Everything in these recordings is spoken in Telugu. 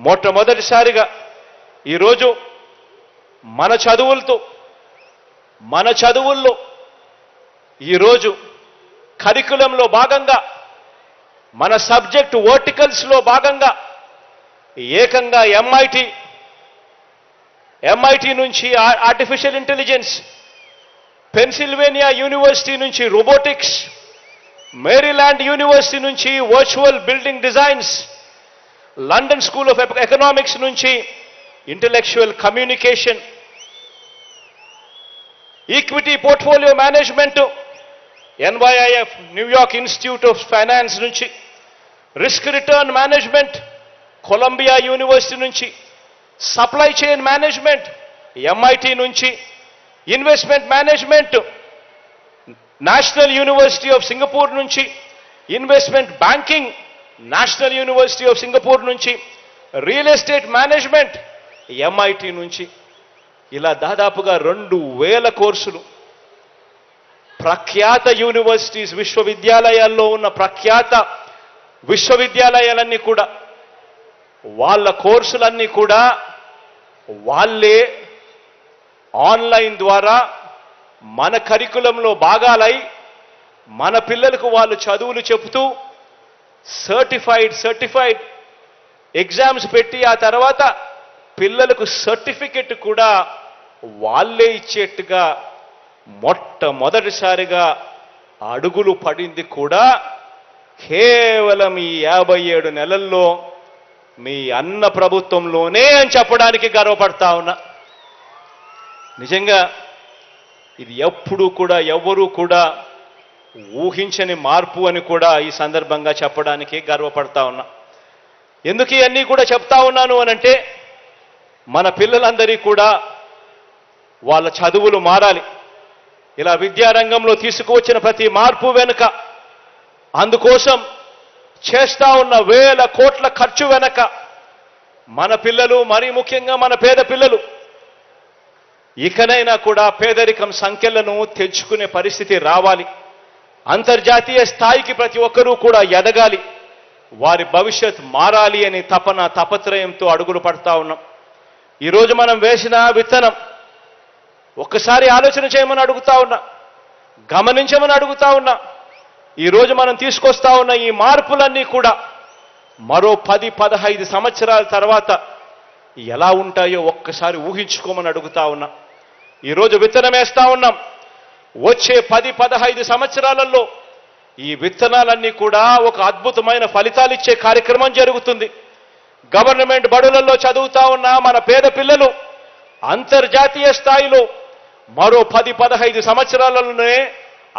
మొట్టమొదటిసారిగా ఈరోజు మన చదువుల్లో ఈరోజు కరికులంలో భాగంగా మన సబ్జెక్ట్ వర్టికల్స్లో భాగంగా ఏకంగా ఎంఐటి నుంచి ఆర్టిఫిషియల్ ఇంటెలిజెన్స్, పెన్సిల్వేనియా యూనివర్సిటీ నుంచి రోబోటిక్స్, మేరీల్యాండ్ యూనివర్సిటీ నుంచి virtual building designs, London School of Economics నుంచి intellectual communication, equity portfolio management, NYIF New York Institute of Finance నుంచి, risk return management Columbia University నుంచి, సప్లై చైన్ మేనేజ్మెంట్ MIT నుంచి, investment management National University of Singapore నుంచి, investment banking National University of Singapore నుంచి, రియల్ ఎస్టేట్ మేనేజ్మెంట్ MIT నుంచి, ఇలా దాదాపుగా 2000 కోర్సులు ప్రఖ్యాత యూనివర్సిటీస్ విశ్వవిద్యాలయాల్లో ఉన్న ప్రఖ్యాత విశ్వవిద్యాలయాలన్నీ కూడా వాళ్ళ కోర్సులన్నీ కూడా వాళ్ళే ఆన్లైన్ ద్వారా మన కరికులంలో భాగాలై మన పిల్లలకు వాళ్ళు చదువులు చెబుతూ సర్టిఫైడ్ ఎగ్జామ్స్ పెట్టి ఆ తర్వాత పిల్లలకు సర్టిఫికెట్ కూడా వాళ్ళే ఇచ్చేట్టుగా మొట్టమొదటిసారిగా అడుగులు పడింది కూడా కేవలం ఈ 57 నెలల్లో మీ అన్న ప్రభుత్వంలోనే అని చెప్పడానికి గర్వపడతా ఉన్నా. నిజంగా ఇది ఎప్పుడూ కూడా ఎవ్వరూ కూడా ఊహించని మార్పు అని కూడా ఈ సందర్భంగా చెప్పడానికి గర్వపడతా ఉన్నా. ఎందుకు ఇవన్నీ కూడా చెప్తా ఉన్నాను అనంటే మన పిల్లలందరి కూడా వాళ్ళ చదువులు మారాలి. ఇలా విద్యారంగంలో తీసుకువచ్చిన ప్రతి మార్పు వెనుక, అందుకోసం చేస్తా ఉన్న వేల కోట్ల ఖర్చు వెనక మన పిల్లలు, మరీ ముఖ్యంగా మన పేద పిల్లలు ఇకనైనా కూడా పేదరికం సంఖ్యలను తెచ్చుకునే పరిస్థితి రావాలి. అంతర్జాతీయ స్థాయికి ప్రతి ఒక్కరూ కూడా ఎదగాలి. వారి భవిష్యత్ మారాలి అని తపత్రయంతో అడుగులు పడతా ఉన్నాం. ఈరోజు మనం వేసిన విత్తనం ఒక్కసారి ఆలోచన చేయమని అడుగుతా ఉన్నా, గమనించమని అడుగుతా ఉన్నా. ఈరోజు మనం తీసుకొస్తా ఉన్న ఈ మార్పులన్నీ కూడా మరో 10-15 సంవత్సరాల తర్వాత ఎలా ఉంటాయో ఒక్కసారి ఊహించుకోమని అడుగుతా ఉన్నా. ఈరోజు విత్తనం వేస్తా ఉన్నాం. వచ్చే 10-15 సంవత్సరాలలో ఈ విత్తనాలన్నీ కూడా ఒక అద్భుతమైన ఫలితాలు ఇచ్చే కార్యక్రమం జరుగుతుంది. గవర్నమెంట్ బడులలో చదువుతా ఉన్న మన పేద పిల్లలు అంతర్జాతీయ స్థాయిలో మరో 10-15 సంవత్సరాలలోనే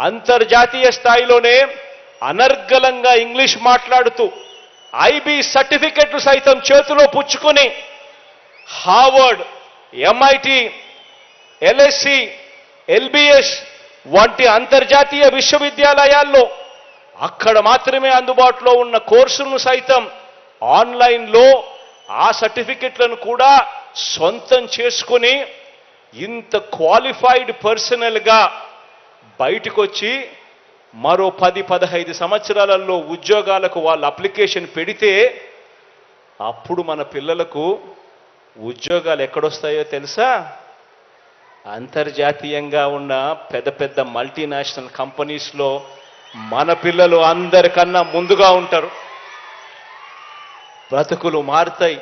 అంతర్జాతీయ స్థాయిలోనే అనర్గళంగా ఇంగ్లీష్ మాట్లాడుతూ IB సర్టిఫికెట్లు సైతం చేతిలో పుచ్చుకొని హార్వర్డ్, MIT, LSE, LBS వంటి అంతర్జాతీయ విశ్వవిద్యాలయాల్లో అక్కడ మాత్రమే అందుబాటులో ఉన్న కోర్సులను సైతం ఆన్లైన్లో ఆ సర్టిఫికెట్లను కూడా సొంతం చేసుకొని ఇంత క్వాలిఫైడ్ పర్సనల్గా బయటకు వచ్చి మరో 10-15 సంవత్సరాలలో ఉద్యోగాలకు వాళ్ళు అప్లికేషన్ పెడితే అప్పుడు మన పిల్లలకు ఉద్యోగాలు ఎక్కడొస్తాయో తెలుసా? అంతర్జాతీయంగా ఉన్న పెద్ద మల్టీనేషనల్ కంపెనీస్లో మన పిల్లలు అందరికన్నా ముందుగా ఉంటారు. బ్రతుకులు మారుతాయి,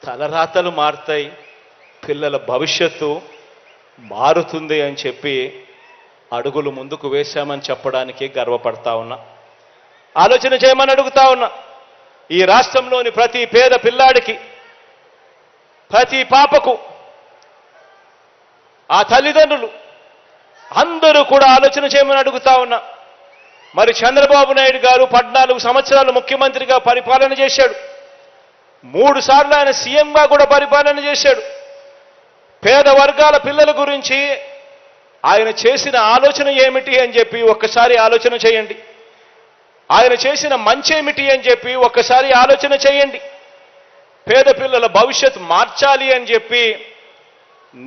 తలరాతలు మారుతాయి, పిల్లల భవిష్యత్తు మారుతుంది అని చెప్పి అడుగులు ముందుకు వేశామని చెప్పడానికి గర్వపడతా ఉన్నా. ఆలోచన చేయమని అడుగుతా ఉన్నా. ఈ రాష్ట్రంలోని ప్రతి పేద పిల్లాడికి, ప్రతి పాపకు ఆ తల్లిదండ్రులు అందరూ కూడా ఆలోచన చేయమని అడుగుతా ఉన్నా. మరి చంద్రబాబు నాయుడు గారు 14 సంవత్సరాలు ముఖ్యమంత్రిగా పరిపాలన చేశాడు. 3 సార్లు ఆయన సీఎంగా కూడా పరిపాలన చేశాడు. పేద వర్గాల పిల్లల గురించి ఆయన చేసిన ఆలోచన ఏమిటి అని చెప్పి ఒక్కసారి ఆలోచన చేయండి. ఆయన చేసిన మంచి ఏమిటి అని చెప్పి ఒక్కసారి ఆలోచన చేయండి. పేద పిల్లల భవిష్యత్ మార్చాలి అని చెప్పి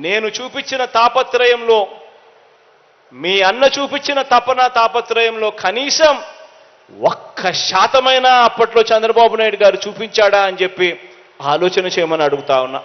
నేను చూపించిన తాపత్రయంలో, మీ అన్న చూపించిన తాపత్రయంలో కనీసం 1% అప్పట్లో చంద్రబాబు నాయుడు గారు చూపించాడా అని చెప్పి ఆలోచన చేయమని అడుగుతా ఉన్నా.